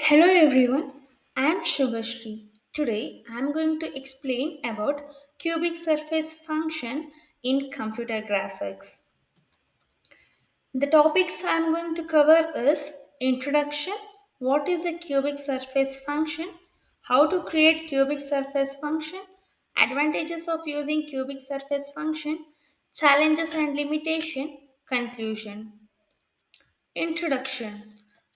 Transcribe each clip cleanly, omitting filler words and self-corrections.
Hello everyone, I am Shubhashri. Today I am going to explain about cubic surface function in computer graphics. The topics I am going to cover is introduction, what is a cubic surface function, how to create cubic surface function, advantages of using cubic surface function, challenges and limitation, conclusion. Introduction.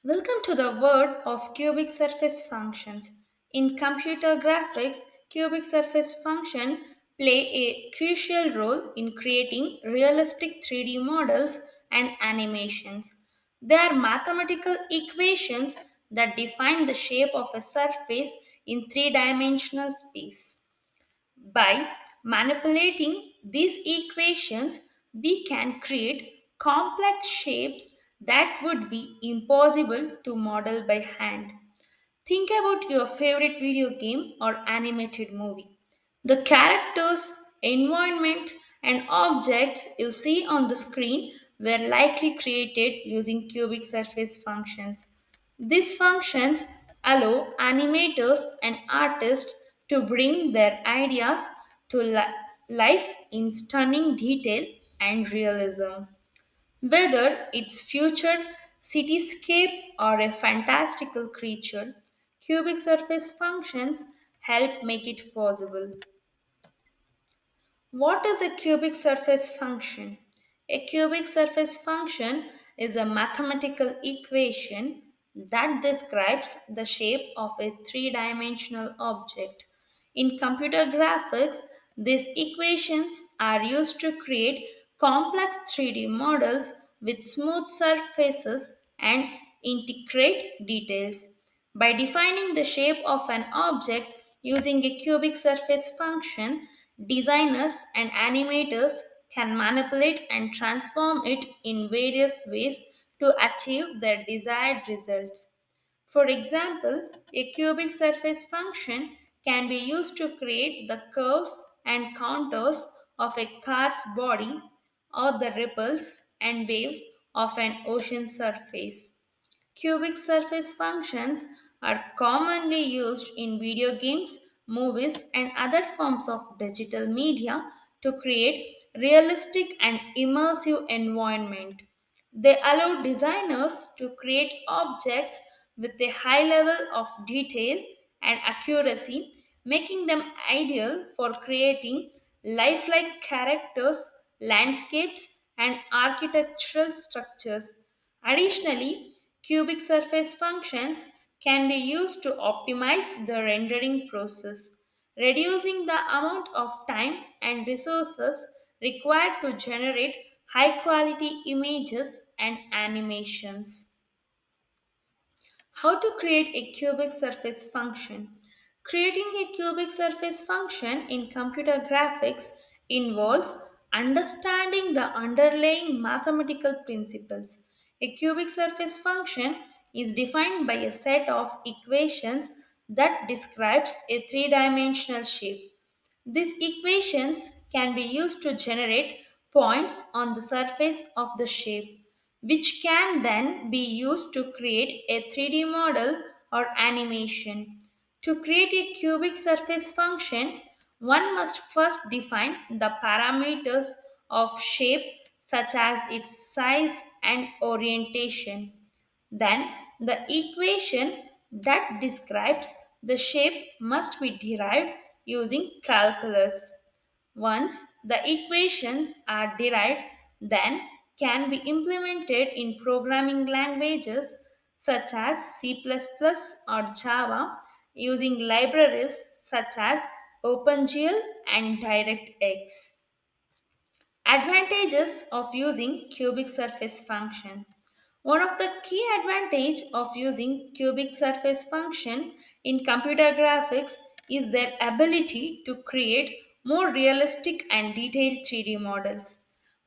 Welcome to the world of cubic surface functions. In computer graphics, cubic surface functions play a crucial role in creating realistic 3D models and animations. They are mathematical equations that define the shape of a surface in three-dimensional space. By manipulating these equations, we can create complex shapes that would be impossible to model by hand. Think about your favorite video game or animated movie. The characters, environment, and objects you see on the screen were likely created using cubic surface functions. These functions allow animators and artists to bring their ideas to life in stunning detail and realism. Whether it's future cityscape or a fantastical creature, cubic surface functions help make it possible. What is a cubic surface function? A cubic surface function is a mathematical equation that describes the shape of a three-dimensional object. In computer graphics, these equations are used to create complex 3D models with smooth surfaces and integrate details. By defining the shape of an object using a cubic surface function, designers and animators can manipulate and transform it in various ways to achieve their desired results. For example, a cubic surface function can be used to create the curves and contours of a car's body or the ripples and waves of an ocean surface. Cubic surface functions are commonly used in video games, movies, and other forms of digital media to create realistic and immersive environment. They allow designers to create objects with a high level of detail and accuracy, making them ideal for creating lifelike characters, landscapes, and architectural structures. Additionally, cubic surface functions can be used to optimize the rendering process, reducing the amount of time and resources required to generate high quality images and animations. How to create a cubic surface function? Creating a cubic surface function in computer graphics involves understanding the underlying mathematical principles. A cubic surface function is defined by a set of equations that describes a three-dimensional shape. These equations can be used to generate points on the surface of the shape, which can then be used to create a 3D model or animation. To create a cubic surface function, one must first define the parameters of shape such as its size and orientation. Then, the equation that describes the shape must be derived using calculus. Once the equations are derived, then can be implemented in programming languages such as C++ or Java using libraries such as OpenGL and DirectX. Advantages of using cubic surface function. One of the key advantage of using cubic surface function in computer graphics is their ability to create more realistic and detailed 3D models.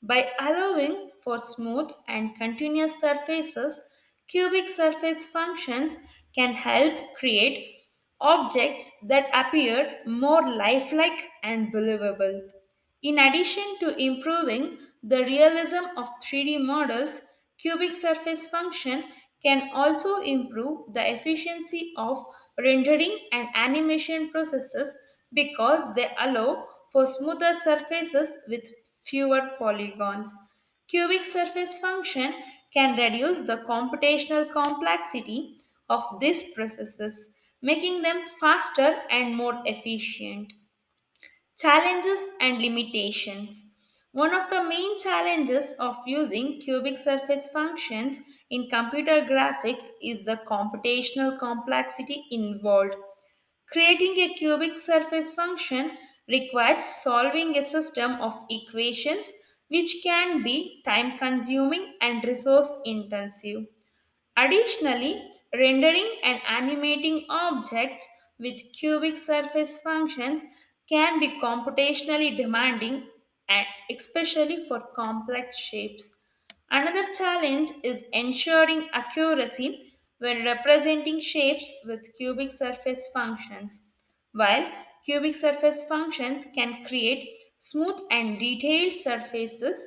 By allowing for smooth and continuous surfaces, cubic surface functions can help create objects that appear more lifelike and believable. In addition to improving the realism of 3D models, cubic surface function can also improve the efficiency of rendering and animation processes because they allow for smoother surfaces with fewer polygons. Cubic surface function can reduce the computational complexity of these processes, making them faster and more efficient. Challenges and limitations. One of the main challenges of using cubic surface functions in computer graphics is the computational complexity involved. Creating a cubic surface function requires solving a system of equations which can be time consuming and resource intensive. Additionally, rendering and animating objects with cubic surface functions can be computationally demanding, especially for complex shapes. Another challenge is ensuring accuracy when representing shapes with cubic surface functions. While cubic surface functions can create smooth and detailed surfaces,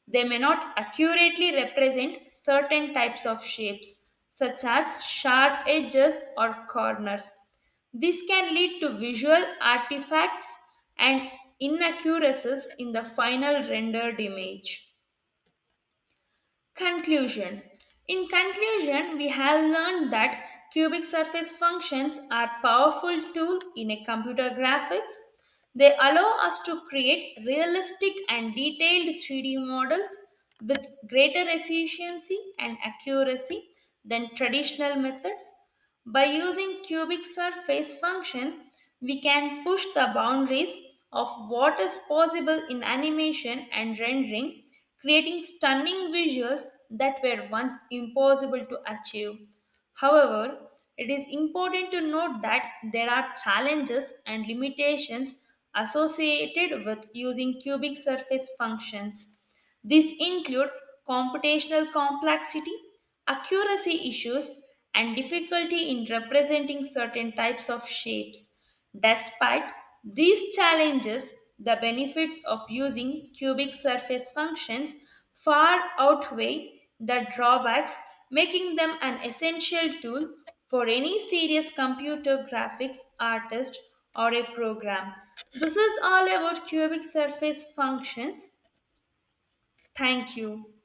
they may not accurately represent certain types of shapes, such as sharp edges or corners. This can lead to visual artifacts and inaccuracies in the final rendered image. Conclusion. In conclusion, we have learned that cubic surface functions are powerful tool in a computer graphics. They allow us to create realistic and detailed 3D models with greater efficiency and accuracy than traditional methods. By using cubic surface function, we can push the boundaries of what is possible in animation and rendering, creating stunning visuals that were once impossible to achieve. However, it is important to note that there are challenges and limitations associated with using cubic surface functions. These include computational complexity, accuracy issues, and difficulty in representing certain types of shapes. Despite these challenges, the benefits of using cubic surface functions far outweigh the drawbacks, making them an essential tool for any serious computer graphics artist or a program. This is all about cubic surface functions. Thank you.